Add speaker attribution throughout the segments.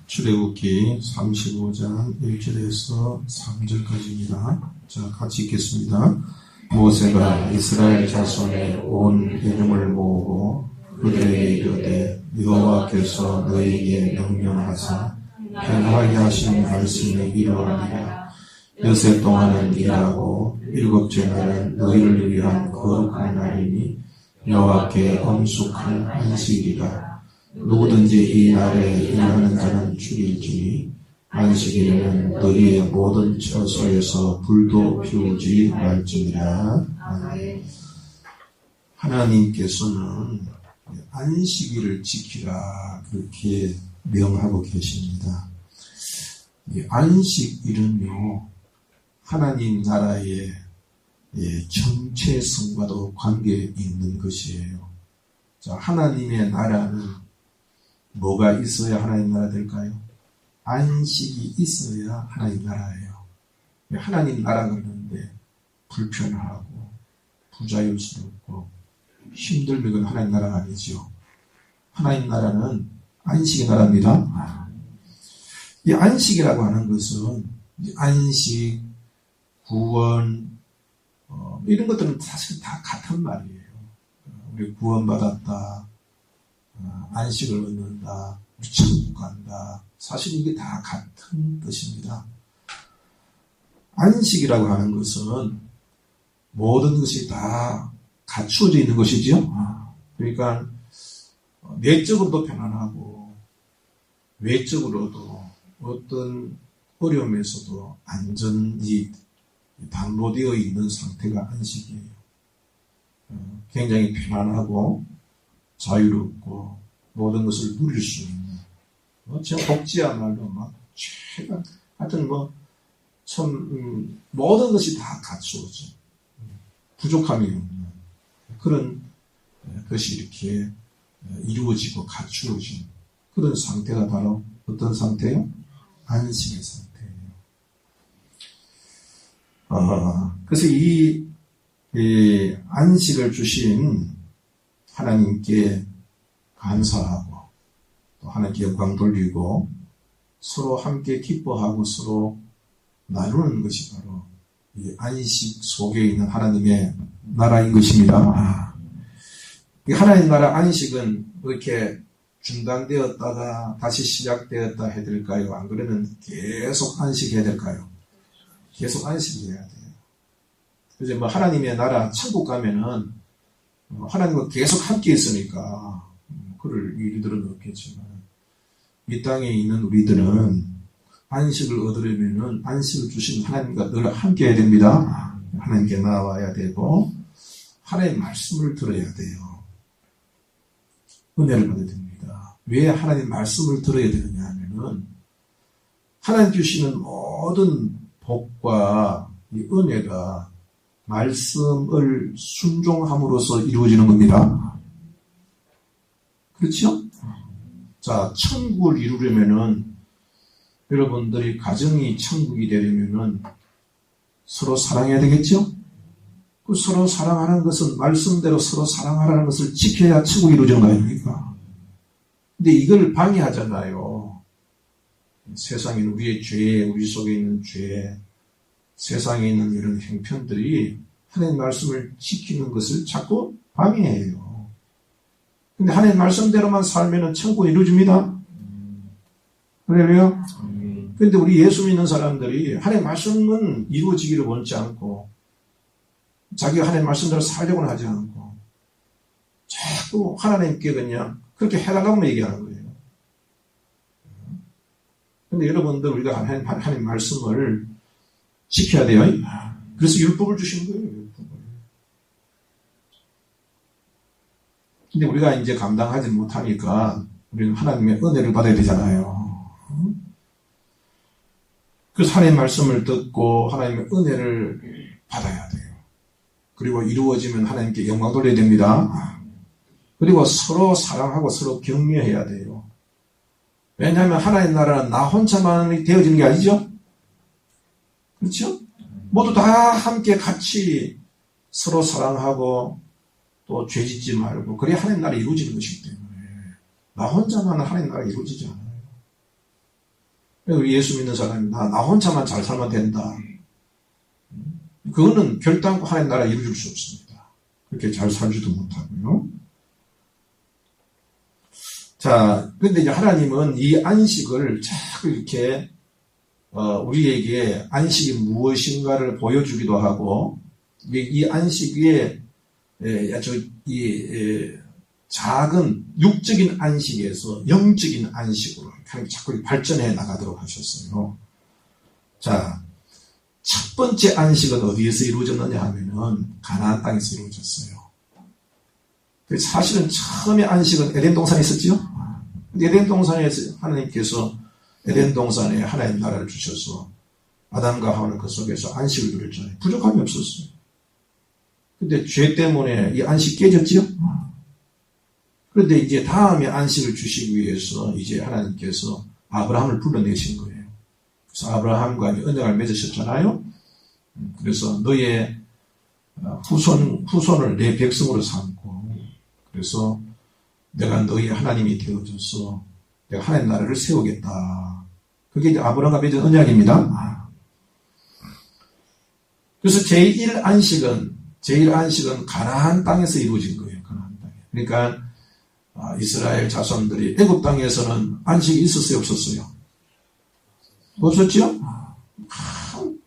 Speaker 1: 출애굽기 35장 1절에서 3절까지입니다. 자, 같이 읽겠습니다. 모세가 이스라엘 자손의 온 이름을 모으고 그들에게 이르되 여호와께서 너희에게 명령하사 행하게 하신 말씀이 이러하니라. 엿새 동안은 일하고 일곱째 날은 너희를 위한 거룩한 날이니 여호와께 엄숙한 안식이라. 누구든지 이 날에 일하는 자는 죽일지니 안식일에는 너희의 모든 처소에서 불도 피우지 말지니라. 하나님께서는 안식일을 지키라 그렇게 명하고 계십니다. 이 안식일은요, 하나님 나라의 정체성과도 관계 있는 것이에요. 자, 하나님의 나라는 뭐가 있어야 하나님 나라 될까요? 안식이 있어야 하나님 나라예요. 하나님 나라 그러는데 불편하고 부자연스럽고 힘들면 그건 하나님 나라가 아니죠. 하나님 나라는 안식의 나라입니다. 이 안식이라고 하는 것은 안식, 구원, 이런 것들은 사실 다 같은 말이에요. 우리 구원받았다, 안식을 얻는다, 우리 천국 간다. 사실 이게 다 같은 뜻입니다. 안식이라고 하는 것은 모든 것이 다 갖추어져 있는 것이죠. 그러니까 내적으로도 편안하고 외적으로도 어떤 어려움에서도 안전이 담보되어 있는 상태가 안식이에요. 굉장히 편안하고 자유롭고 모든 것을 누릴 수 있는, 제가 복지야말로 최강, 하여튼 참 모든 것이 다 갖추어져 부족함이 없는 그런 것이 이렇게 이루어지고 갖추어진 그런 상태가 바로 어떤 상태요? 안식의 상태예요. 그래서 이 안식을 주신 하나님께 감사하고 또 하나님께 영광 돌리고 서로 함께 기뻐하고 서로 나누는 것이 바로 이 안식 속에 있는 하나님의 나라인 것입니다. 이 하나님 나라 안식은 이렇게 중단되었다가 다시 시작되었다 해야 될까요? 안 그러면 계속 안식해야 될까요? 계속 안식해야 돼요. 그래서 하나님의 나라 천국 가면은 하나님과 계속 함께 있으니까 그럴 일들은 없겠지만 이 땅에 있는 우리들은 안식을 얻으려면 안식을 주신 하나님과 늘 함께 해야 됩니다. 하나님께 나와야 되고 하나님의 말씀을 들어야 돼요. 은혜를 받아야 됩니다. 왜 하나님 말씀을 들어야 되느냐 하면은 하나님 주시는 모든 복과 이 은혜가 말씀을 순종함으로써 이루어지는 겁니다. 그렇죠? 자, 천국을 이루려면은 여러분들이 가정이 천국이 되려면은 서로 사랑해야 되겠죠? 그 서로 사랑하는 것은 말씀대로 서로 사랑하라는 것을 지켜야 천국이 이루어지는 거 아닙니까? 근데 이걸 방해하잖아요. 세상에 있는 우리의 죄, 우리 속에 있는 죄, 세상에 있는 이런 형편들이 하나님 말씀을 지키는 것을 자꾸 방해해요. 근데 하나님 말씀대로만 살면 천국이 이루어집니다. 그래요? 근데 우리 예수 믿는 사람들이 하나님 말씀은 이루어지기를 원치 않고 자기가 하나님 말씀대로 살려고는 하지 않고 자꾸 하나님께 그냥 그렇게 해달라고만 얘기하는 거예요. 근데 여러분들 우리가 하나님 말씀을 지켜야 돼요. 그래서 율법을 주신 거예요. 율법을. 근데 우리가 이제 감당하지 못하니까 우리는 하나님의 은혜를 받아야 되잖아요. 그래서 하나님의 말씀을 듣고 하나님의 은혜를 받아야 돼요. 그리고 이루어지면 하나님께 영광 돌려야 됩니다. 그리고 서로 사랑하고 서로 격려해야 돼요. 왜냐하면 하나님 나라는 나 혼자만이 되어지는 게 아니죠. 그렇죠? 모두 다 함께 같이 서로 사랑하고 또 죄짓지 말고 그래야 하나님 나라 이루어지는 것이기 때문에 나 혼자만 하나님 나라 이루어지지 않아요. 예수 믿는 사람이 나 혼자만 잘 살면 된다. 그거는 결단코 하나님 나라 이루어질 수 없습니다. 그렇게 잘 살지도 못하고요. 자, 그런데 이제 하나님은 이 안식을 자꾸 이렇게 우리에게 안식이 무엇인가를 보여주기도 하고, 이 안식 위에 작은 육적인 안식에서 영적인 안식으로 자꾸 발전해 나가도록 하셨어요. 자, 첫 번째 안식은 어디에서 이루어졌느냐 하면은 가나안 땅에서 이루어졌어요. 사실은 처음에 안식은 에덴 동산에 있었지요. 에덴 동산에서 하나님께서 에덴 동산에 하나님 나라를 주셔서 아담과 하와는 그 속에서 안식을 누렸잖아요. 부족함이 없었어요. 근데 죄 때문에 이 안식 깨졌지요. 그런데 이제 다음에 안식을 주시기 위해서 이제 하나님께서 아브라함을 불러내신 거예요. 그래서 아브라함과 언약을 맺으셨잖아요. 그래서 너의 후손을 내 백성으로 삼고, 그래서 내가 너의 하나님이 되어줘서 내가 하나님 나라를 세우겠다. 그게 이제 아브라함과 맺은 언약입니다. 그래서 제1안식은 가나안 땅에서 이루어진 거예요. 가나안 땅에. 그러니까 이스라엘 자손들이 애굽 땅에서는 안식이 있었어요, 없었어요? 없었죠?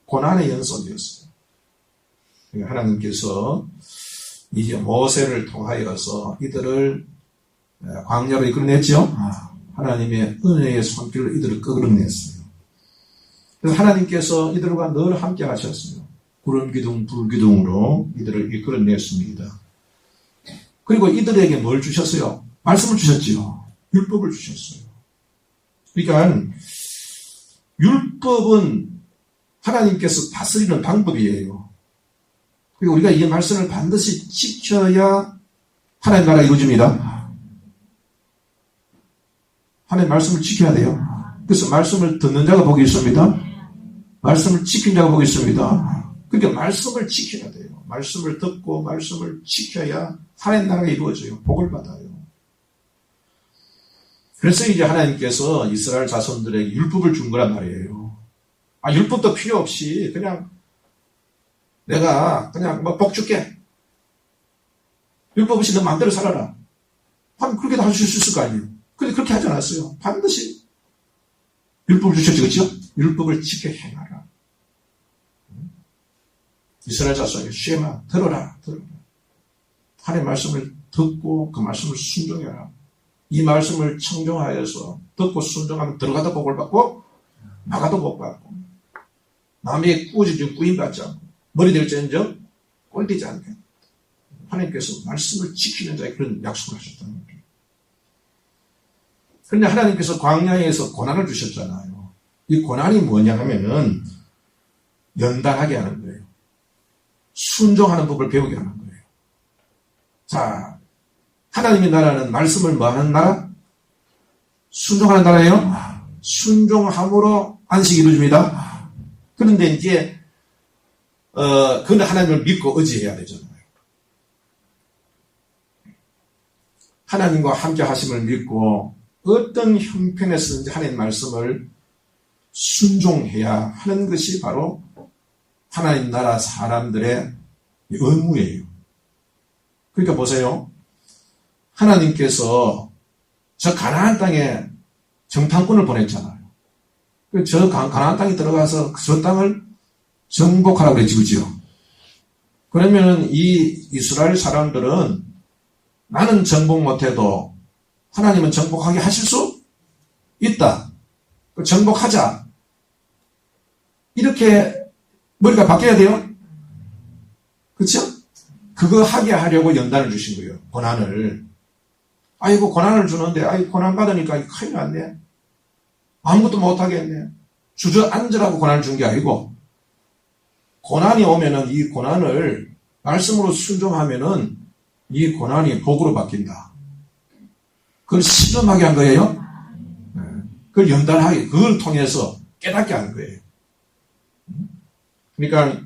Speaker 1: 고난의 연속이었어요. 그러니까 하나님께서 이제 모세를 통하여서 이들을 광야로 이끌어냈죠. 하나님의 은혜의 손길로 이들을 끌어냈어요. 그래서 하나님께서 이들과 늘 함께 하셨어요. 구름 기둥, 불 기둥으로 이들을 이끌어냈습니다. 그리고 이들에게 뭘 주셨어요? 말씀을 주셨지요. 율법을 주셨어요. 그러니까 율법은 하나님께서 다스리는 방법이에요. 그리고 우리가 이 말씀을 반드시 지켜야 하나님 나라가 이루어집니다. 하나님 말씀을 지켜야 돼요. 그래서 말씀을 듣는 자가 복이 있습니다. 말씀을 지킨 자가 복이 있습니다. 그러니까 말씀을 지켜야 돼요. 말씀을 듣고 말씀을 지켜야 하나님 나라가 이루어져요. 복을 받아요. 그래서 이제 하나님께서 이스라엘 자손들에게 율법을 준 거란 말이에요. 율법도 필요 없이 그냥 내가 그냥 복 줄게. 율법 없이 너 마음대로 살아라. 그렇게도 할 수 있을 거 아니에요. 근데 그렇게 하지 않았어요. 반드시 율법을 주셨죠. 그렇죠? 율법을 지켜 행하라. 이스라엘 자손에게 쉐마 들어라. 하나님의 말씀을 듣고 그 말씀을 순종해라. 이 말씀을 청종하여서 듣고 순종하면 들어가도 복을 받고 나가도 복 받고 남에게 꾸짖음 꾸임받지 않고 머리 될지언정 꼴되지 않게 하나님께서 말씀을 지키는 자에 그런 약속을 하셨다는 거예요. 그런데 하나님께서 광야에서 고난을 주셨잖아요. 이 고난이 뭐냐 하면은 연단하게 하는 거예요. 순종하는 법을 배우게 하는 거예요. 자, 하나님의 나라는 말씀을 뭐 하는 나라? 순종하는 나라예요. 순종함으로 안식이 이루어집니다. 그런데 이제 그런데 하나님을 믿고 의지해야 되잖아요. 하나님과 함께 하심을 믿고 어떤 형편에서든지 하나님 말씀을 순종해야 하는 것이 바로 하나님 나라 사람들의 의무예요. 그러니까 보세요. 하나님께서 저 가나안 땅에 정탐꾼을 보냈잖아요. 저 가나안 땅에 들어가서 저 땅을 정복하라고 그랬지, 그죠? 그러면 이 이스라엘 사람들은 나는 정복 못해도 하나님은 정복하게 하실 수 있다. 정복하자. 이렇게 머리가 바뀌어야 돼요. 그렇죠? 그거 하게 하려고 연단을 주신 거예요. 고난을. 아이고 고난을 주는데 고난 받으니까 큰일 났네. 아무것도 못하겠네. 주저앉으라고 고난을 준 게 아니고 고난이 오면은 이 고난을 말씀으로 순종하면은 이 고난이 복으로 바뀐다. 그걸 실험하게 한 거예요. 그걸 연단하게, 그걸 통해서 깨닫게 한 거예요. 그러니까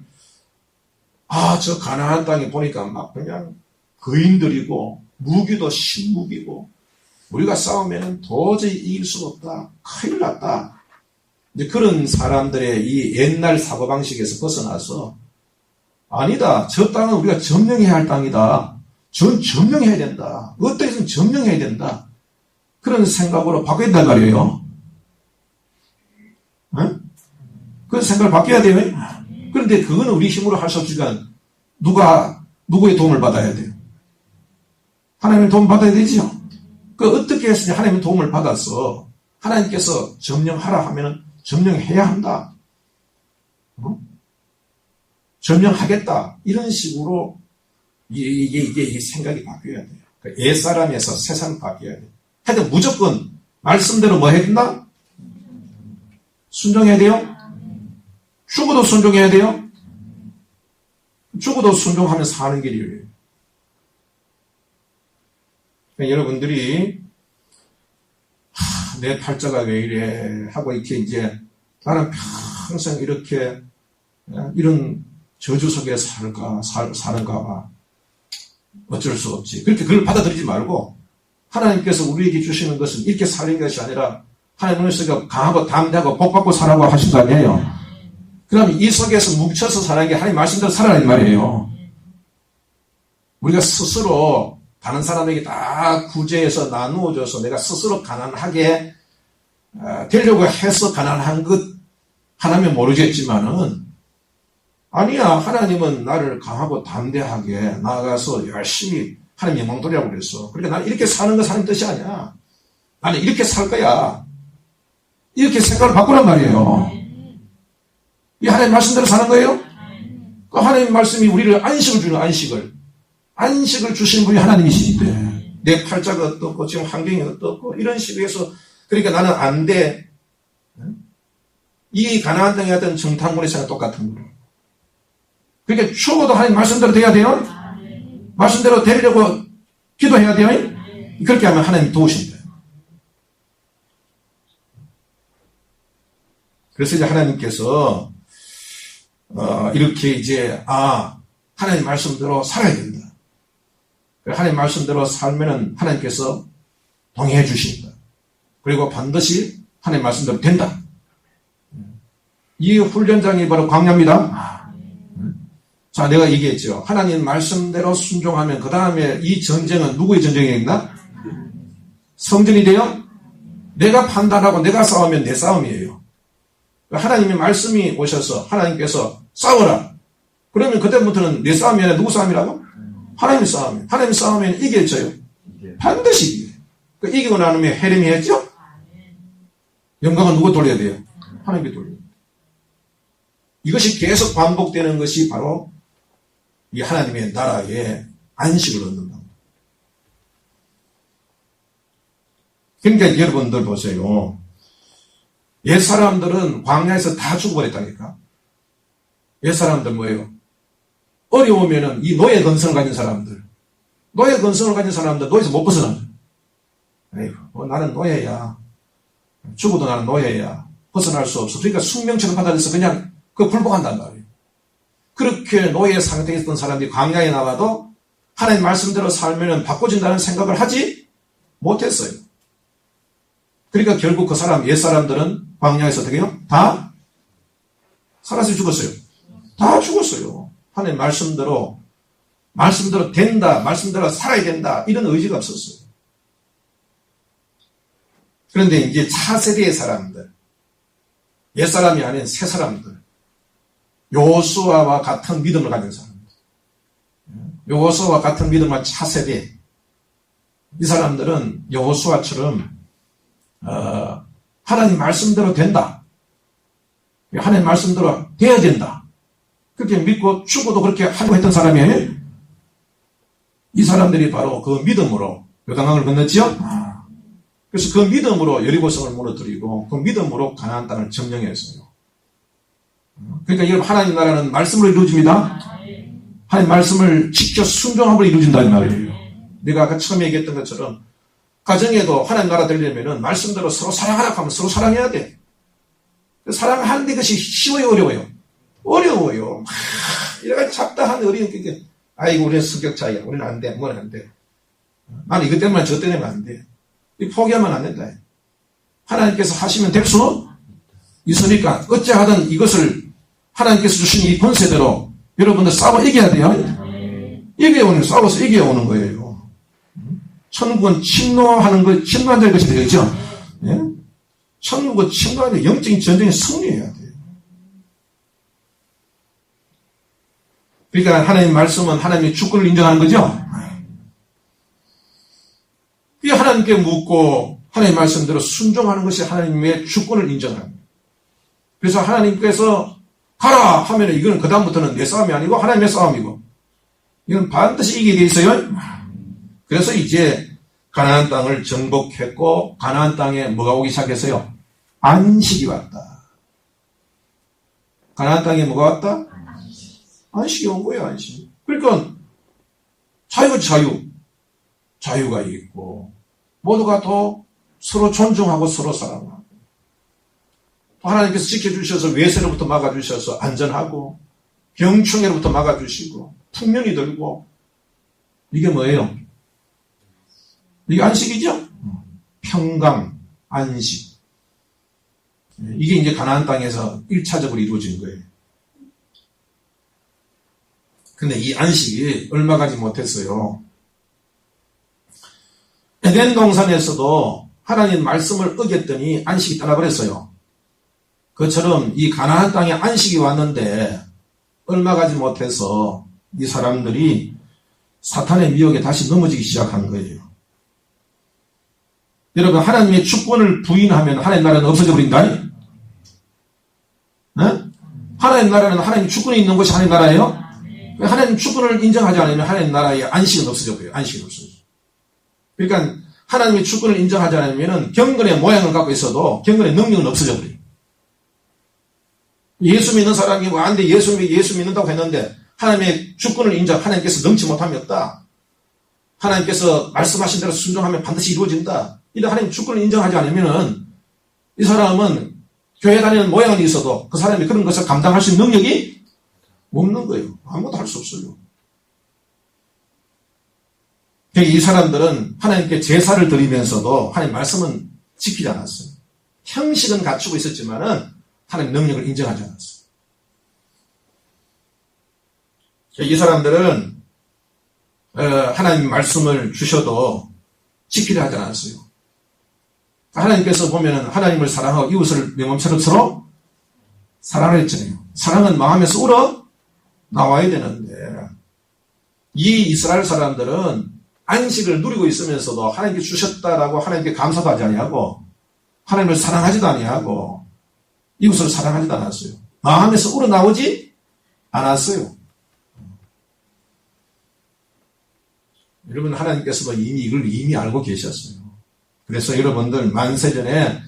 Speaker 1: 저 가나안 땅에 보니까 막 그냥 거인들이고 무기도 신무기고 우리가 싸우면 도저히 이길 수가 없다. 큰일 났다. 이제 그런 사람들의 이 옛날 사고방식에서 벗어나서 아니다. 저 땅은 우리가 점령해야 할 땅이다. 점령해야 된다. 어떻게 해서는 점령해야 된다. 그런 생각으로 바꿔야 된단 말이에요. 응? 그 생각을 바뀌어야 돼요. 그런데 그거는 우리 힘으로 할 수 없으니까 누구의 도움을 받아야 돼요? 하나님의 도움을 받아야 되죠. 그 어떻게 했으니 하나님의 도움을 받아서 하나님께서 점령하라 하면은 점령해야 한다. 점령하겠다. 이런 식으로 이게 생각이 바뀌어야 돼요. 그러니까 옛사람에서 새사람 바뀌어야 돼요. 하여튼 무조건 말씀대로 뭐 해야 된다? 순종해야 돼요? 죽어도 순종해야 돼요? 죽어도 순종하면 사는 길이에요. 그러니까 여러분들이 내 팔자가 왜 이래 하고 이렇게 이제 나는 평생 이렇게 이런 저주 속에 사는가 봐. 어쩔 수 없지. 그렇게 그걸 받아들이지 말고 하나님께서 우리에게 주시는 것은 이렇게 사는 것이 아니라 하나님은 우리가 강하고 담대하고 복받고 살라고 하신 거 아니에요. 그러면 이 속에서 뭉쳐서 사는 게 하나님 말씀대로 살아라는 말이에요. 우리가 스스로 다른 사람에게 다 구제해서 나누어줘서 내가 스스로 가난하게 되려고 해서 가난한 것 하나면 모르겠지만은 아니야. 하나님은 나를 강하고 담대하게 나아가서 열심히 하나님 영광 돌리라고 그랬어. 그러니까 나는 이렇게 사는 거 하나님 뜻이 아니야. 나는 이렇게 살 거야. 이렇게 생각을 바꾸란 말이에요. 이 하나님 말씀대로 사는 거예요? 그 하나님 말씀이 우리를 안식을 주는 안식을 주시는 분이 하나님이시는데 내 팔자가 어떻고 지금 환경이 어떻고 이런 식으로 해서 그러니까 나는 안 돼. 이 가나안 땅에 어떤 정탐꾼에서는 똑같은 거예요. 그러니까 죽어도 하나님 말씀대로 돼야 돼요? 말씀대로 되려고 기도해야 돼요? 그렇게 하면 하나님 도우신다. 그래서 이제 하나님께서 이렇게 이제 하나님 말씀대로 살아야 된다. 하나님 말씀대로 살면은 하나님께서 동의해 주신다. 그리고 반드시 하나님 말씀대로 된다. 이 훈련장이 바로 광야입니다. 자, 내가 얘기했죠. 하나님 말씀대로 순종하면 그 다음에 이 전쟁은 누구의 전쟁이겠나? 성전이 돼요? 내가 판단하고 내가 싸우면 내 싸움이에요. 하나님의 말씀이 오셔서 하나님께서 싸워라. 그러면 그때부터는 내 싸움이 아니라 누구 싸움이라고? 하나님의 싸움이에요. 하나님의 싸움에는 이겨져요. 반드시 이겨요. 이기고 나면 헤렘이 했죠? 영광은 누구 돌려야 돼요? 하나님께 돌려야 돼요. 이것이 계속 반복되는 것이 바로 이 하나님의 나라의 안식을 얻는 겁니다. 그러니까 여러분들 보세요. 옛사람들은 광야에서 다 죽어버렸다니까. 옛사람들 뭐예요? 어려우면은 이 노예 근성을 가진 사람들, 노예에서 못 벗어나요. 에이구, 나는 노예야. 죽어도 나는 노예야. 벗어날 수 없어. 그러니까 숙명처럼 받아들여서 그냥 굴복한단 말이에요. 그렇게 노예 상태에 있던 사람들이 광야에 나와도 하나님 말씀대로 살면은 바꿔진다는 생각을 하지 못했어요. 그러니까 결국 그 사람, 옛사람들은 광야에서 어떻게 해요? 다 살아서 죽었어요. 다 죽었어요. 하나님 말씀대로 된다, 말씀대로 살아야 된다, 이런 의지가 없었어요. 그런데 이제 차세대의 사람들, 옛사람이 아닌 새사람들, 여호수아와 같은 믿음을 가진 사람들, 여호수아와 같은 믿음의 차세대, 이 사람들은 여호수아처럼 하나님 말씀대로 된다, 하나님 말씀대로 돼야 된다, 그렇게 믿고 죽어도 그렇게 하려고 했던 사람이에요. 이 사람들이 바로 그 믿음으로 요단강을 건넜지요. 그래서 그 믿음으로 여리고성을 무너뜨리고 그 믿음으로 가나안 땅을 점령했어요. 그러니까 여러분, 하나님 나라는 말씀으로 이루어집니다. 하나님 말씀을 지켜 순종함으로 이루어진다는 말이에요. 내가 아까 처음에 얘기했던 것처럼 가정에도 하나님 나라 되려면 말씀대로 서로 사랑하라 하면 서로 사랑해야 돼. 사랑하는데 그것이 쉬워요, 어려워요? 어려워요. 이래가지고 잡다한 어려운 게, 아이고, 우리는 성격 차이야. 우리는 안 돼. 뭐는 안 돼. 나는 이것 때문에 저 때문에 안 돼. 포기하면 안 된다. 하나님께서 하시면 될 수 있으니까 어찌하든 이것을 하나님께서 주신 이 권세대로 여러분들 싸워 이겨야 돼요. 싸워서 이겨오는 거예요. 천국은 침노한 자의 것이 되겠죠. 예? 천국은 침노하는 영적인 전쟁에 승리해야 돼요. 그러니까 하나님 말씀은 하나님의 주권을 인정하는 거죠. 이 하나님께 묻고 하나님 말씀대로 순종하는 것이 하나님의 주권을 인정합니다. 그래서 하나님께서 가라 하면 이건 그 다음부터는 내 싸움이 아니고 하나님의 싸움이고 이건 반드시 이기게 돼 있어요. 그래서 이제 가나안 땅을 정복했고 가나안 땅에 뭐가 오기 시작했어요? 안식이 왔다. 가나안 땅에 뭐가 왔다? 안식이 온 거예요. 안식. 그러니까 자유가 있고 모두가 또 서로 존중하고 서로 사랑하고 또 하나님께서 지켜주셔서 외세로부터 막아주셔서 안전하고 병충해로부터 막아주시고 풍년이 들고 이게 뭐예요? 이게 안식이죠? 평강, 안식. 이게 이제 가나안 땅에서 1차적으로 이루어진 거예요. 근데 이 안식이 얼마 가지 못했어요. 에덴 동산에서도 하나님 말씀을 어겼더니 안식이 떠나버렸어요. 그처럼 이 가나안 땅에 안식이 왔는데 얼마 가지 못해서 이 사람들이 사탄의 미혹에 다시 넘어지기 시작한 거예요. 여러분, 하나님의 주권을 부인하면 하나님 나라는 없어져 버린다. 네? 하나님 나라는 하나님 주권이 있는 것이 하나님 나라예요. 하나님 주권을 인정하지 않으면 하나님 나라의 안식은 없어져 버려요. 안식은 없어져. 그러니까 하나님의 주권을 인정하지 않으면 경건의 모양을 갖고 있어도 경건의 능력은 없어져 버려요. 예수 믿는 사람이 안돼 예수 믿는다고 했는데 하나님의 주권을 인정, 하나님께서 넘지 못함이 없다. 하나님께서 말씀하신 대로 순종하면 반드시 이루어진다. 이런 하나님 주권을 인정하지 않으면은 이 사람은 교회 다니는 모양은 있어도 그 사람이 그런 것을 감당할 수 있는 능력이 없는 거예요. 아무것도 할 수 없어요. 이 사람들은 하나님께 제사를 드리면서도 하나님 말씀은 지키지 않았어요. 형식은 갖추고 있었지만은 하나님 능력을 인정하지 않았어요. 이 사람들은 하나님 말씀을 주셔도 지키려 하지 않았어요. 하나님께서 보면은 하나님을 사랑하고 이웃을 내 몸처럼 서로 사랑을 했잖아요. 사랑은 마음에서 우러 나와야 되는데 이 이스라엘 사람들은 안식을 누리고 있으면서도 하나님께 주셨다라고 하나님께 감사도 하지 아니하고 하나님을 사랑하지도 아니하고 이웃을 사랑하지도 않았어요. 마음에서 우러나오지 않았어요. 여러분, 하나님께서도 이걸 알고 계셨어요. 그래서 여러분들 만세전에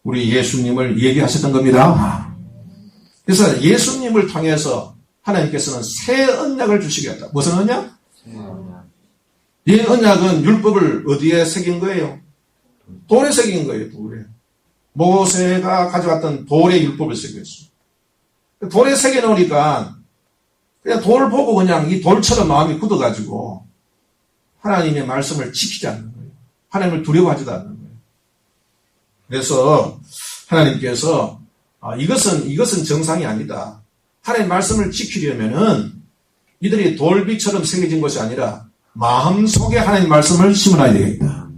Speaker 1: 우리 예수님을 얘기하셨던 겁니다. 그래서 예수님을 통해서 하나님께서는 새 언약을 주시겠다. 무슨 언약? 이 언약은 율법을 어디에 새긴 거예요? 돌에 새긴 거예요. 돌에. 모세가 가져갔던 돌의 율법을 새겼어요. 돌에 새겨놓으니까 그냥 돌 보고 그냥 이 돌처럼 마음이 굳어가지고 하나님의 말씀을 지키지 않는 거예요. 하나님을 두려워하지도 않는 거예요. 그래서 하나님께서 이것은 정상이 아니다. 하나님의 말씀을 지키려면은 이들이 돌비처럼 새겨진 것이 아니라 마음속에 하나님 말씀을 심어놔야 되겠다.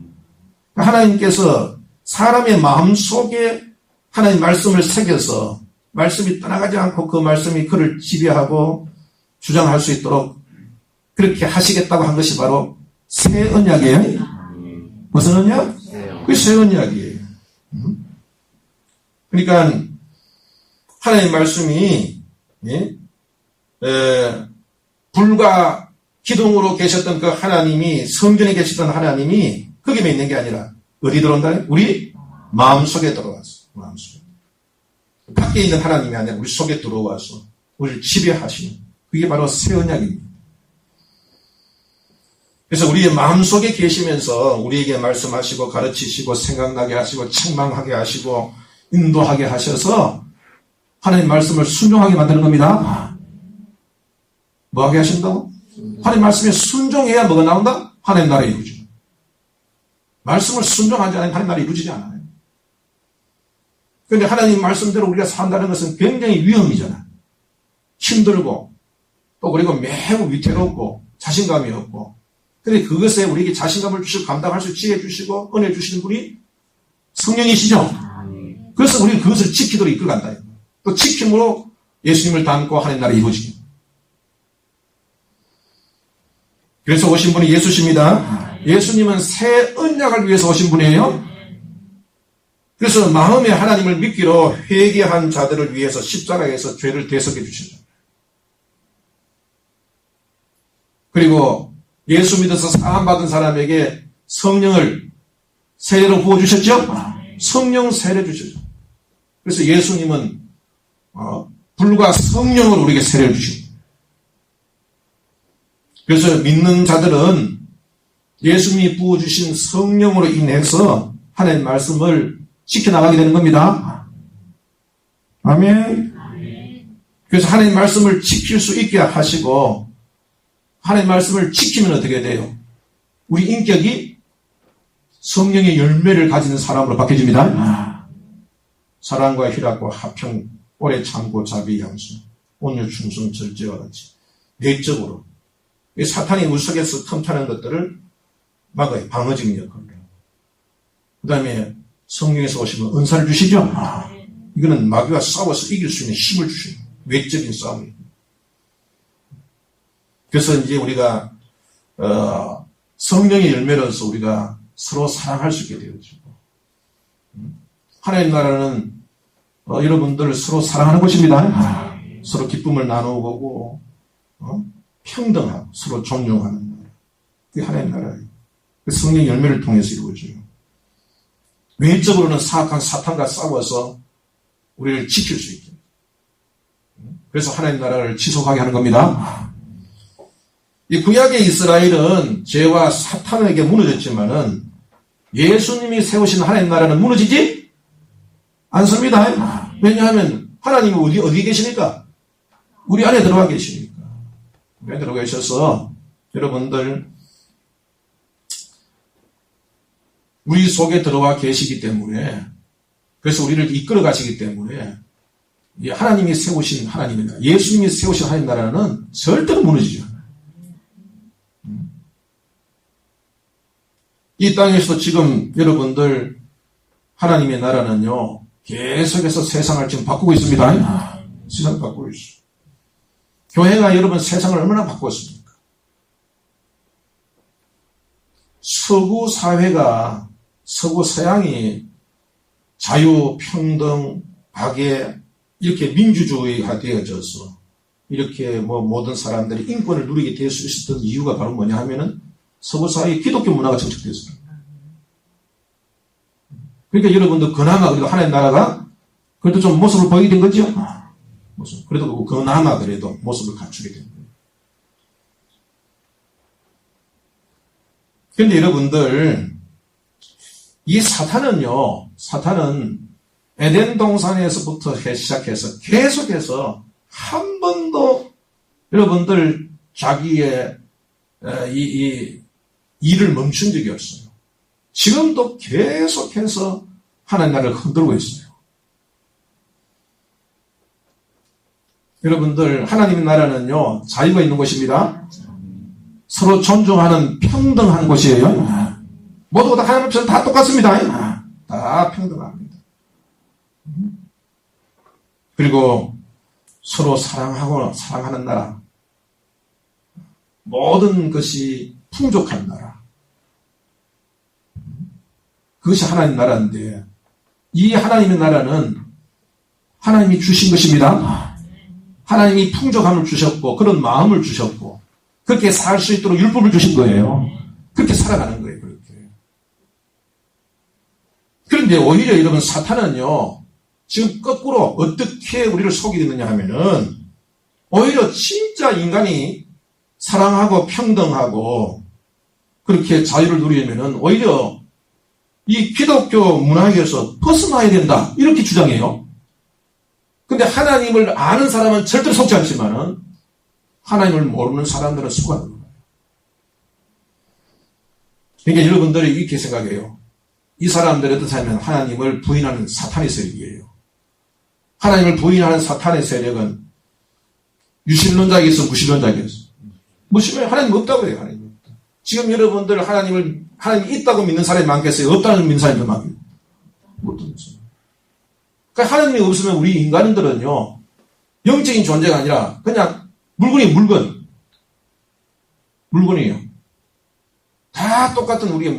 Speaker 1: 하나님께서 사람의 마음속에 하나님 말씀을 새겨서 말씀이 떠나가지 않고 그 말씀이 그를 지배하고 주장할 수 있도록 그렇게 하시겠다고 한 것이 바로 새 언약이에요. 무슨 언약? 그게 새 언약이에요. 그러니까 하나님 말씀이 불과 기둥으로 계셨던 그 하나님이 성전에 계시던 하나님이 거기에 있는 게 아니라 어디 들어온다? 우리 마음속에 들어와서 마음속에. 밖에 있는 하나님이 아니라 우리 속에 들어와서 우리를 지배하시는 그게 바로 새 언약입니다. 그래서 우리의 마음속에 계시면서 우리에게 말씀하시고 가르치시고 생각나게 하시고 책망하게 하시고 인도하게 하셔서 하나님 말씀을 순종하게 만드는 겁니다. 뭐하게 하신다고? 하나님 말씀에 순종해야 뭐가 나온다? 하나님 나라 이루어지죠. 말씀을 순종하지 않으면 하나님 나라 이루어지지 않아요. 그런데 하나님 말씀대로 우리가 산다는 것은 굉장히 위험이잖아. 힘들고 또 그리고 매우 위태롭고 자신감이 없고. 그런데 그것에 우리에게 자신감을 주시고 감당할 수 지혜 주시고 은혜 주시는 분이 성령이시죠. 그래서 우리는 그것을 지키도록 이끌어간다. 또 지킴으로 예수님을 닮고 하나님 나라 이루어지기. 그래서 오신 분이 예수십니다. 예수님은 새 언약을 위해서 오신 분이에요. 그래서 마음에 하나님을 믿기로 회개한 자들을 위해서 십자가에서 죄를 대속해 주신다. 그리고 예수 믿어서 사함받은 사람에게 성령을 세례로 부어주셨죠? 성령 세례 주셨죠. 그래서 예수님은 불과 성령으로 우리에게 세례를 주십니다. 그래서 믿는 자들은 예수님이 부어주신 성령으로 인해서 하나님의 말씀을 지켜나가게 되는 겁니다. 아멘. 그래서 하나님의 말씀을 지킬 수 있게 하시고 하나님의 말씀을 지키면 어떻게 돼요? 우리 인격이 성령의 열매를 가지는 사람으로 바뀌어집니다. 사랑과 희락과 화평, 오래 참고 자비 양수, 온유 충성 절제와 같이 내적으로 사탄이 우리 속에서 틈타는 것들을 막아요. 방어적인 역할을 하고. 그 다음에 성령에서 오시면 은사를 주시죠. 이거는 마귀와 싸워서 이길 수 있는 힘을 주시는 외적인 싸움입니다. 그래서 이제 우리가 성령의 열매로서 우리가 서로 사랑할 수 있게 되어지고, 하나님 나라는 여러분들 서로 사랑하는 것입니다. 서로 기쁨을 나누고 평등하고 서로 존중하는 나라. 그게 하나님 나라예요. 그 성령 열매를 통해서 이루어져요. 외적으로는 사악한 사탄과 싸워서 우리를 지킬 수 있게. 그래서 하나님 나라를 지속하게 하는 겁니다. 이 구약의 이스라엘은 죄와 사탄에게 무너졌지만은 예수님이 세우신 하나님 나라는 무너지지 않습니다. 왜냐하면 하나님이 어디 계시니까? 우리 안에 들어가 계시니까. 우리 안에 들어가 계셔서 여러분들 우리 속에 들어와 계시기 때문에, 그래서 우리를 이끌어 가시기 때문에 하나님이 세우신 하나님의 나라, 예수님이 세우신 하나님 나라는 절대로 무너지지 않아요. 이 땅에서 지금 여러분들 하나님의 나라는요, 계속해서 세상을 지금 바꾸고 있습니다. 세상을 바꾸고 있어요. 교회가 여러분 세상을 얼마나 바꾸었습니까? 서구 사회가, 서구 서양이 자유, 평등, 박애, 이렇게 민주주의가 되어져서 이렇게 모든 사람들이 인권을 누리게 될 수 있었던 이유가 바로 뭐냐 하면은 서구 사회에 기독교 문화가 정착되었습니다. 그러니까 여러분들 그나마 그래도 하나님 나라가 그래도 좀 모습을 보이게 된 거죠. 그래도 그나마 그래도 모습을 갖추게 된 거예요. 그런데 여러분들 이 사탄은 에덴 동산에서부터 시작해서 계속해서 한 번도 여러분들 자기의 이 일을 멈춘 적이 없어요. 지금도 계속해서 하나님 나라를 흔들고 있어요. 여러분들 하나님의 나라는요, 자유가 있는 곳입니다. 서로 존중하는 평등한 곳이에요. 모두가 다 하나님 앞에서 다 똑같습니다. 다 평등합니다. 그리고 서로 사랑하는 나라, 모든 것이 풍족한 나라, 그것이 하나님 나라인데, 이 하나님의 나라는 하나님이 주신 것입니다. 하나님이 풍족함을 주셨고 그런 마음을 주셨고 그렇게 살 수 있도록 율법을 주신 거예요. 그렇게 살아가는 거예요. 그렇게. 그런데 오히려 여러분 사탄은요, 지금 거꾸로 어떻게 우리를 속이게 됐느냐 하면은 오히려 진짜 인간이 사랑하고 평등하고 그렇게 자유를 누리려면은 오히려 이 기독교 문화에서 벗어나야 된다, 이렇게 주장해요. 근데 하나님을 아는 사람은 절대로 속지 않지만은 하나님을 모르는 사람들은 속아는 거예요. 그러니까 여러분들이 이렇게 생각해요. 이 사람들이 어떻게 하면 하나님을 부인하는 사탄의 세력이에요. 하나님을 부인하는 사탄의 세력은 유신론자에게서 무신론자에게서 하나님 없다고 해요. 하나님 없다. 지금 여러분들 하나님이 있다고 믿는 사람이 많겠어요? 없다는 믿는 사람이 더 많겠어요? 그러니까 하나님이 없으면 우리 인간들은요, 영적인 존재가 아니라 그냥 물건이에요. 다 똑같은 우리의